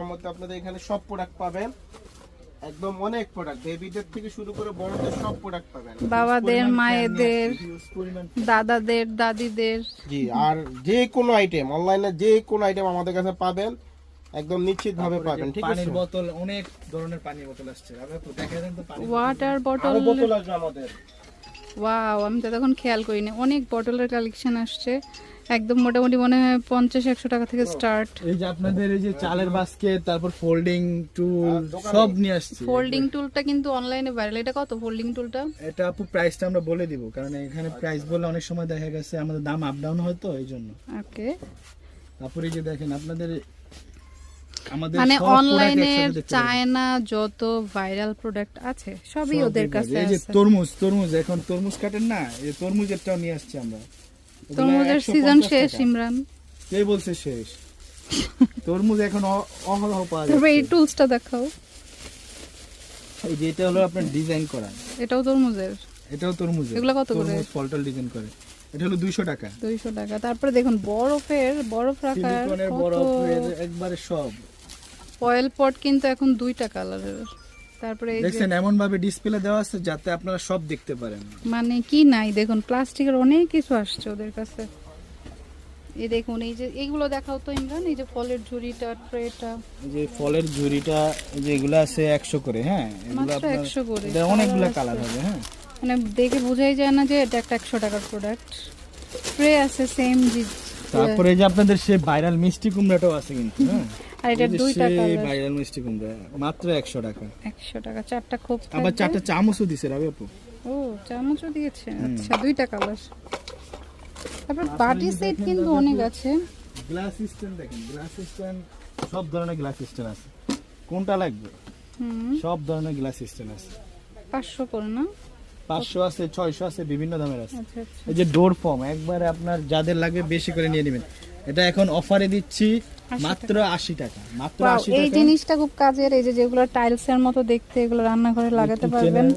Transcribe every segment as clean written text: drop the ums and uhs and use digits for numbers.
মধ্যে আপনাদের এখানে সব প্রোডাক্ট পাবেন, একদম অনেক প্রোডাক্ট, বেবিদের থেকে শুরু করে বড়দের সব প্রোডাক্ট পাবেন, বাবাদের, মায়েদের, দাদাদের, দাদিদের। জি। আর যে কোনো আইটেম, অনলাইনে যে কোনো আইটেম আমাদের কাছে পাবেন, একদম নিশ্চিত ভাবে পাবেন। ঠিক আছে, পানির বোতল, অনেক ধরনের পানির বোতল আসছে। দেখা দেন তো পানি ওয়াটার বটল, আরো বোতল আসবে আমাদের। ওয়াও, আমি তো তখন খেয়াল করিনি। অনেক বটলের কালেকশন আসছে, একদম মোটামুটি মনে হয় 50-100 টাকা থেকে স্টার্ট। এই যে আপনাদের এই যে চালের বাস্কেট, তারপর ফোল্ডিং টুল সব নিয়ে আসছে। ফোল্ডিং টুলটা কিন্তু অনলাইনে ভাইরাল। এটা কত ফোল্ডিং টুলটা? এটা আপু প্রাইসটা আমরা বলে দিব, কারণ এখানে প্রাইস বলে অনেক সময় দেখা গেছে আমাদের দাম আপ ডাউন হয়, তো এই জন্য। ওকে, তারপরে এই যে দেখেন আপনাদের আমাদের মানে সব product অনলাইনে একসাথে দেখতে পাবেন। চায়না যত ভাইরাল প্রোডাক্ট আছে সবই সব ওদের দেখতে কাছে পাবেন। এই যে আছে। তরমুজ এখন তরমুজ কাটেন না, এই তরমুজেরটাও নিয়ে আসছি আমরা। ওগুলা তরমুজের 150 সিজন শেষ টাকা। ইমরান। কে বলছে শেষ? তরমুজ এখন অহরহ পাওয়া তারপরে এই যাচ্ছে। টুলসটা দেখাও। এই যে এটা হলো আপনার ডিজাইন করা, এটাও তরমুজের। এটাও তরমুজের। এগুলা কত করে? তরমুজ ফলটল ডিজাইন করে, এটা হলো 200 টাকা। 200 টাকা। তারপরে দেখুন বরফ রাখার সিলিকনের কত। বরফের একবারে সব। অয়েল পট কিন্তু এখন 2টা কালারের। তারপরে এই যে দেখছেন এমন ভাবে ডিসপ্লে দেওয়া আছে যাতে আপনারা সব দেখতে পারেন। মানে কি নাই দেখুন, প্লাস্টিকের অনেক কিছু আসছে ওদের কাছে। এই দেখুন, এই যে এইগুলো দেখাও তো ইমরান, এই যে ফলের ঝুড়িটা, ট্রেটা। এই যে ফলের ঝুড়িটা, এই যে এগুলো আছে 100 করে। হ্যাঁ, এগুলো মাত্র আপনার 100 করে। এটা অনেকগুলো Colour কালার আছে। হবে। হ্যাঁ, মানে দেখে বোঝাই যায় না যে এটা একটা 100 টাকার প্রোডাক্ট। ট্রে আছে সেম জি। তারপরে এই যে আপনাদের সেই ভাইরাল মিষ্টি কুমড়াটাও আছে কিন্তু। হ্যাঁ, আর এটা 2টা কালার। ভাইরাল মিষ্টি কুমড়া মাত্র 100 টাকা। 100 টাকা, 4টা খোপ আবার থাকবে। 4টা চামচও দিছে রাবে আপু। ও, চামচও দিয়েছে। আচ্ছা, 2টা কালার। তারপর পার্টি সেট কিন্তু অনেক আছে। গ্লাস স্ট্যান্ড দেখেন, গ্লাস স্ট্যান্ড সব ধরনের গ্লাস স্ট্যান্ড আছে। কোনটা লাগবে? সব ধরনের গ্লাস স্ট্যান্ড আছে। 500 করে না? 500 আছে, 600 আছে, বিভিন্ন দামের আছে। আচ্ছা আচ্ছা। এই যে ডোর ফর্ম, একবারে আপনার যাদের লাগবে বেশি করে নিয়ে নেবেন। এটা এখন অফারে দিচ্ছি মাত্র 80 টাকা। মাত্র Wow, 80 এই টাকা। জিনিসটা খুব কাজের। এই যে যেগুলো টাইলস এর মতো দেখতে, এগুলো রান্নাঘরে লাগাতে পারবেন।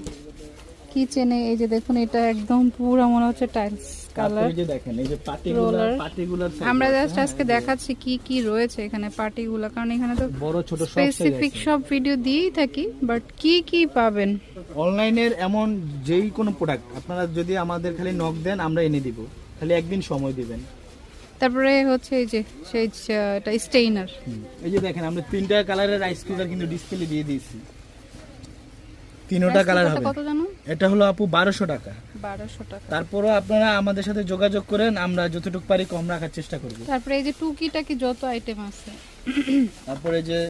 কিচেনে এই যে দেখুন, এটা একদম পুরো মনে হচ্ছে টাইলস কালার। তারপরে যে দেখেন এই যে পার্টিকুলার আমরা জাস্ট আজকে দেখাচ্ছি কি কি রয়েছে এখানে পার্টিগুলো, কারণ এখানে তো বড় ছোট সব স্পেসিফিক সব ভিডিও দিয়েই থাকি, বাট কি কি পাবেন। অনলাইনের এমন যেই কোনো প্রোডাক্ট আপনারা যদি আমাদের খালি নক দেন আমরা এনে দিব, খালি একদিন সময় দিবেন। তারপরে হচ্ছে এই যে সেই এটা স্টেইনার। এই যে দেখেন আমরা 3টা কালারের রাইস কুকার কিন্তু ডিসপ্লে দিয়ে দিয়েছি। 3টা কালার হবে। কত জানো? এটা হলো আপু 1200 টাকা। 1200 টাকা। তারপরও আপনারা আমাদের সাথে যোগাযোগ করেন, আমরা যতটুকু পারি কম রাখার চেষ্টা করব। তারপরে এই যে টুকিটাকি যত আইটেম আছে। তারপরে যে